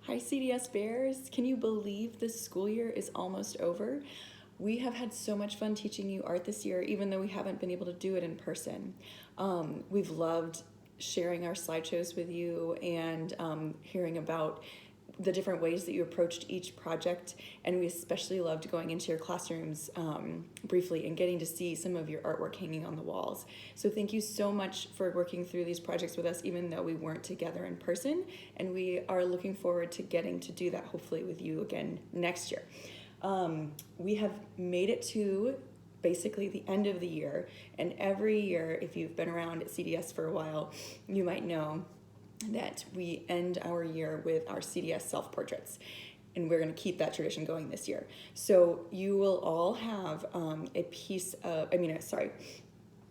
Hi CDS Bears, can you believe this school year is almost over? We have had so much fun teaching you art this year, even though we haven't been able to do it in person. We've loved sharing our slideshows with you and hearing about the different ways that you approached each project, and we especially loved going into your classrooms briefly and getting to see some of your artwork hanging on the walls. So thank you so much for working through these projects with us, even though we weren't together in person, and we are looking forward to getting to do that hopefully with you again next year. We have made it to basically the end of the year, and every year, if you've been around at CDS for a while, you might know that we end our year with our CDS self-portraits, and we're going to keep that tradition going this year. So you will all have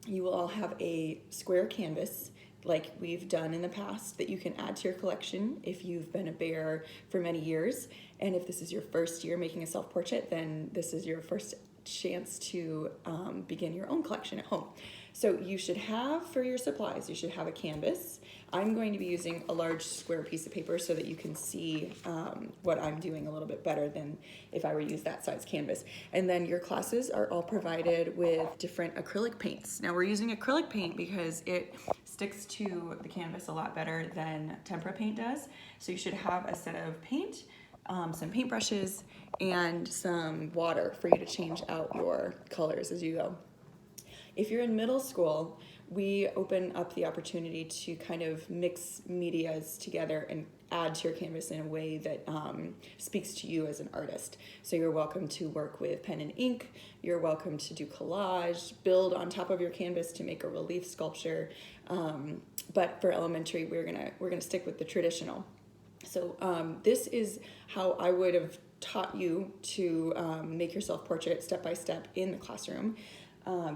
you will all have a square canvas like we've done in the past that you can add to your collection if you've been a bear for many years. And if this is your first year making a self-portrait, then this is your first chance to begin your own collection at home. So you should have, for your supplies, you should have a canvas. I'm going to be using a large square piece of paper so that you can see what I'm doing a little bit better than if I were to use that size canvas. And then your classes are all provided with different acrylic paints. Now we're using acrylic paint because it sticks to the canvas a lot better than tempera paint does. So you should have a set of paint, some paintbrushes, and some water for you to change out your colors as you go. If you're in middle school, we open up the opportunity to kind of mix medias together and add to your canvas in a way that speaks to you as an artist. So you're welcome to work with pen and ink, you're welcome to do collage, build on top of your canvas to make a relief sculpture. But for elementary, we're gonna stick with the traditional. So this is how I would have taught you to make your self-portrait step by step in the classroom.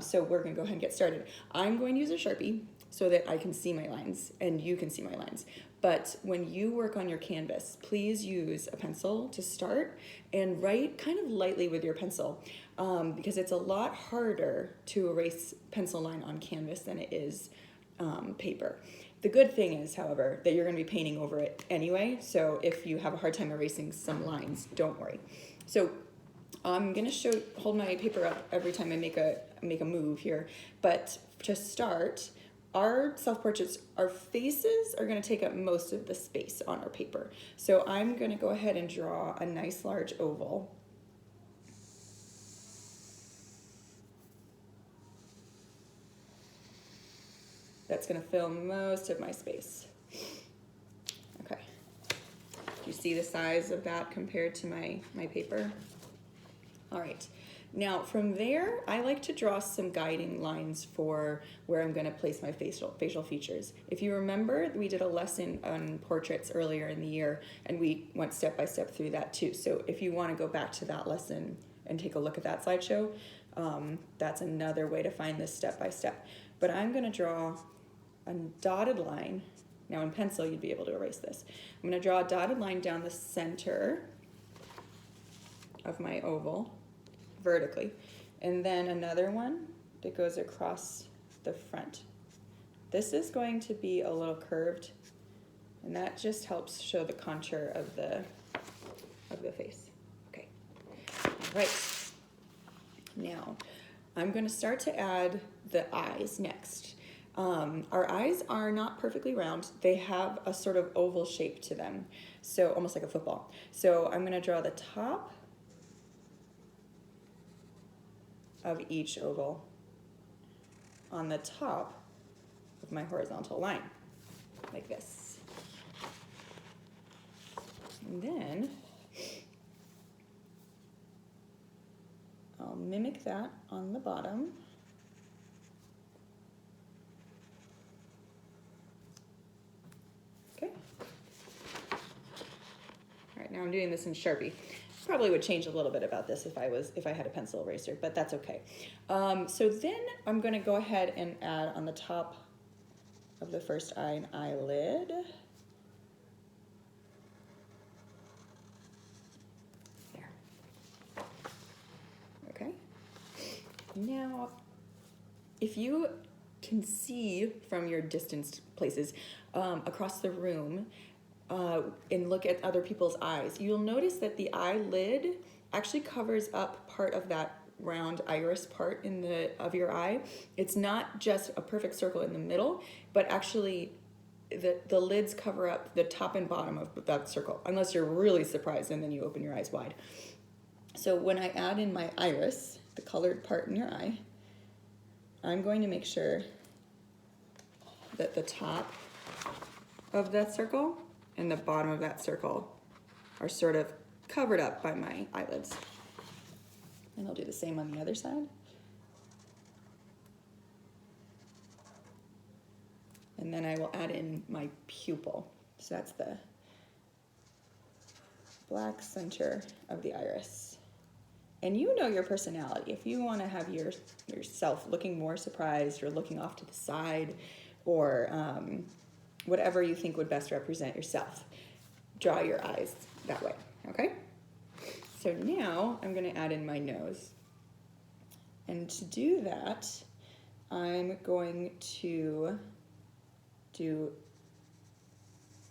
So we're gonna go ahead and get started. I'm going to use a Sharpie so that I can see my lines and you can see my lines. But when you work on your canvas, please use a pencil to start and write kind of lightly with your pencil because it's a lot harder to erase pencil line on canvas than it is paper. The good thing is, however, that you're gonna be painting over it anyway, so if you have a hard time erasing some lines, don't worry. So I'm gonna hold my paper up every time I make a move here, but to start, our self-portraits, our faces are gonna take up most of the space on our paper. So I'm gonna go ahead and draw a nice large oval. That's gonna fill most of my space. Okay. Do you see the size of that compared to my paper? All right. Now from there, I like to draw some guiding lines for where I'm gonna place my facial features. If you remember, we did a lesson on portraits earlier in the year and we went step by step through that too. So if you wanna go back to that lesson and take a look at that slideshow, that's another way to find this step by step. But I'm gonna draw a dotted line. Now in pencil, you'd be able to erase this. I'm gonna draw a dotted line down the center of my oval vertically, and then another one that goes across the front. This is going to be a little curved, and that just helps show the contour of the face. Okay, all right. Now, I'm gonna start to add the eyes next. Our eyes are not perfectly round. They have a sort of oval shape to them, so almost like a football. So I'm gonna draw the top of each oval on the top of my horizontal line, like this. And then I'll mimic that on the bottom. Okay. All right, now I'm doing this in Sharpie. Probably would change a little bit about this if I had a pencil eraser, but that's okay. So then I'm gonna go ahead and add on the top of the first eye an eyelid. There. Okay. Now, if you can see from your distanced places across the room, and look at other people's eyes, you'll notice that the eyelid actually covers up part of that round iris part of your eye. It's not just a perfect circle in the middle, but actually the lids cover up the top and bottom of that circle, unless you're really surprised and then you open your eyes wide. So when I add in my iris, the colored part in your eye, I'm going to make sure that the top of that circle and the bottom of that circle are sort of covered up by my eyelids. And I'll do the same on the other side. And then I will add in my pupil. So that's the black center of the iris. And you know your personality. If you want to have yourself looking more surprised or looking off to the side or whatever you think would best represent yourself, draw your eyes that way, okay? So now I'm going to add in my nose. And to do that, I'm going to do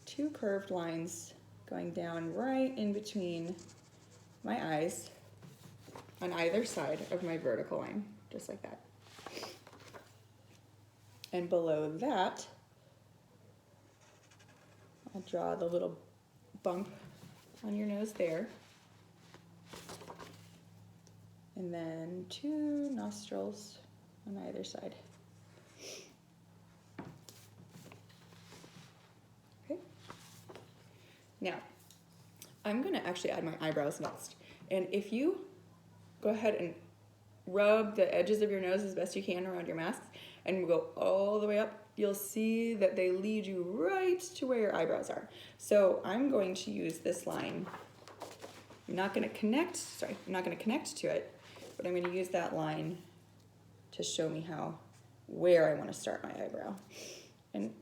2 curved lines going down right in between my eyes on either side of my vertical line, just like that. And below that, I'll draw the little bump on your nose there. And then 2 nostrils on either side. Okay. Now, I'm gonna actually add my eyebrows next. And if you go ahead and rub the edges of your nose as best you can around your masks and go all the way up, you'll see that they lead you right to where your eyebrows are. So I'm going to use this line. I'm not gonna connect to it, but I'm gonna use that line to show me where I wanna start my eyebrow. And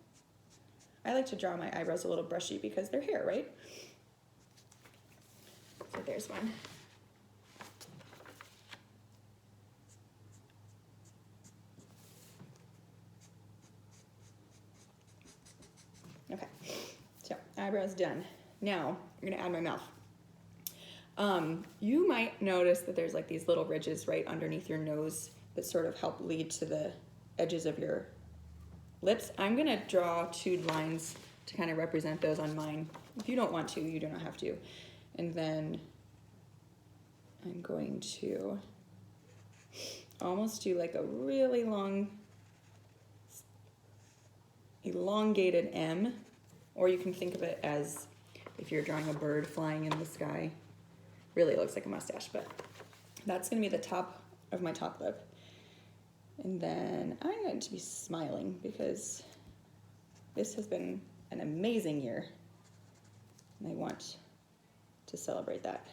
I like to draw my eyebrows a little brushy because they're hair, right? So there's one. Okay, so eyebrows done. Now, I'm gonna add my mouth. You might notice that there's like these little ridges right underneath your nose that sort of help lead to the edges of your lips. I'm gonna draw 2 lines to kind of represent those on mine. If you don't want to, you do not have to. And then I'm going to almost do like a really long, elongated M, or you can think of it as if you're drawing a bird flying in the sky. Really it looks like a mustache, but that's gonna be the top of my top lip. And then I'm going to be smiling because this has been an amazing year and I want to celebrate that.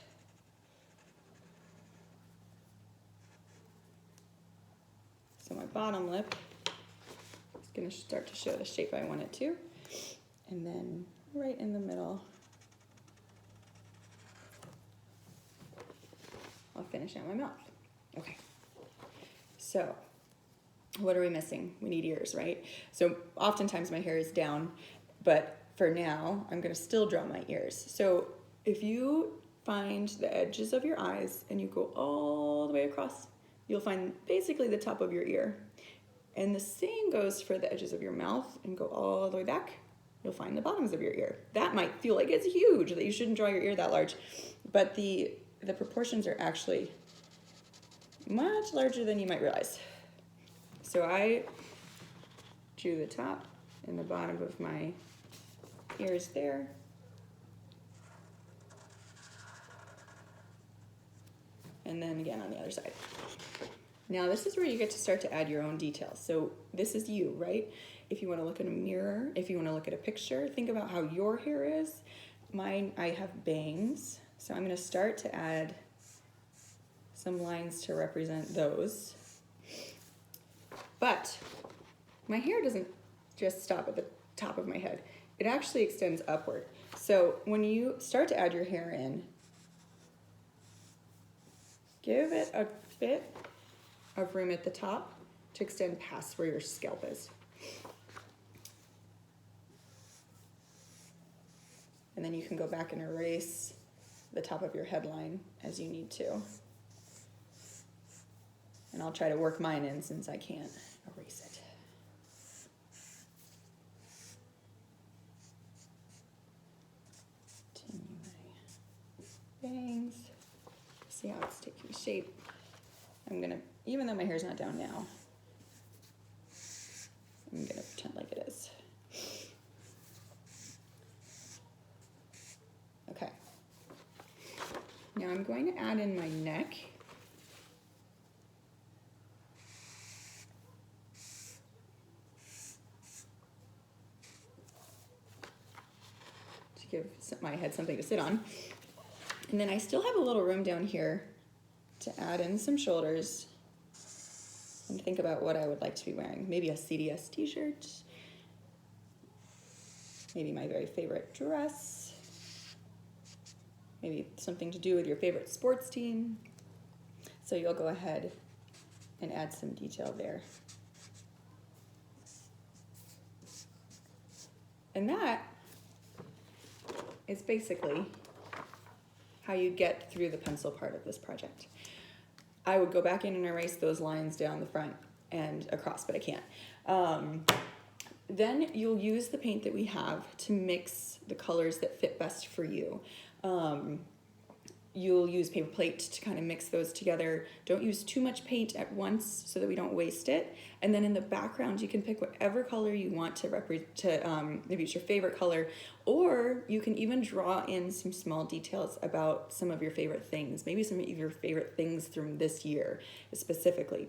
So my bottom lip is gonna start to show the shape I want it to. And then right in the middle, I'll finish out my mouth. Okay, so what are we missing? We need ears, right? So oftentimes my hair is down, but for now, I'm gonna still draw my ears. So if you find the edges of your eyes and you go all the way across, you'll find basically the top of your ear. And the same goes for the edges of your mouth and go all the way back. You'll find the bottoms of your ear. That might feel like it's huge, that you shouldn't draw your ear that large, but the proportions are actually much larger than you might realize. So I drew the top and the bottom of my ears there. And then again on the other side. Now this is where you get to start to add your own details. So this is you, right? If you want to look in a mirror, if you want to look at a picture, think about how your hair is. Mine, I have bangs. So I'm going to start to add some lines to represent those. But my hair doesn't just stop at the top of my head. It actually extends upward. So when you start to add your hair in, give it a bit of room at the top to extend past where your scalp is. And then you can go back and erase the top of your headline as you need to. And I'll try to work mine in since I can't erase it. Continue my bangs. See how it's taking shape. I'm gonna, even though my hair's not down now, I'm gonna pretend like it is. Okay. Now I'm going to add in my neck. To give my head something to sit on. And then I still have a little room down here to add in some shoulders and think about what I would like to be wearing. Maybe a CDS t-shirt, maybe my very favorite dress, maybe something to do with your favorite sports team. So you'll go ahead and add some detail there. And that is basically how you get through the pencil part of this project. I would go back in and erase those lines down the front and across, but I can't. Then you'll use the paint that we have to mix the colors that fit best for you. You'll use paper plate to kind of mix those together. Don't use too much paint at once so that we don't waste it. And then in the background, you can pick whatever color you want to maybe it's your favorite color, or you can even draw in some small details about some of your favorite things, maybe some of your favorite things from this year specifically.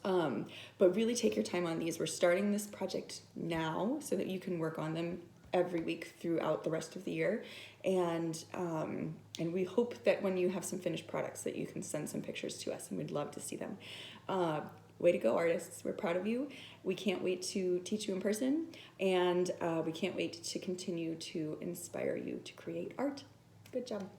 But really take your time on these. We're starting this project now so that you can work on them every week throughout the rest of the year. And we hope that when you have some finished products that you can send some pictures to us, and we'd love to see them. Way to go, artists. We're proud of you. We can't wait to teach you in person, and we can't wait to continue to inspire you to create art. Good job.